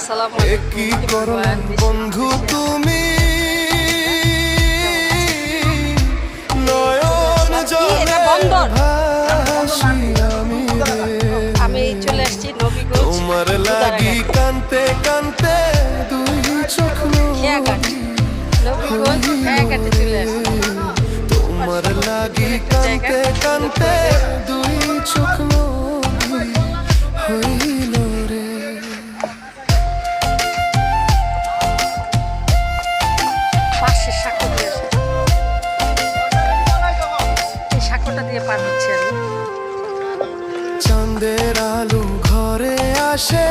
আসসালামু আলাইকুম বন্ধু তুমি নয়ন জলে ভাসি আমি চলে আসছি নবীগঞ্জ তোমার লাগি কানতে কানতে দুই চোখ খেয়াঘাট নবীগঞ্জ খেয়াঘাটে চলে আসছি তোমার লাগি কানতে কানতে দুই চোখ হইল রে। পাশের সাঁকো দিয়ে আসে এই সাঁকোটা দিয়ে পার হচ্ছে আমি চাঁদের আলো ঘরে আসে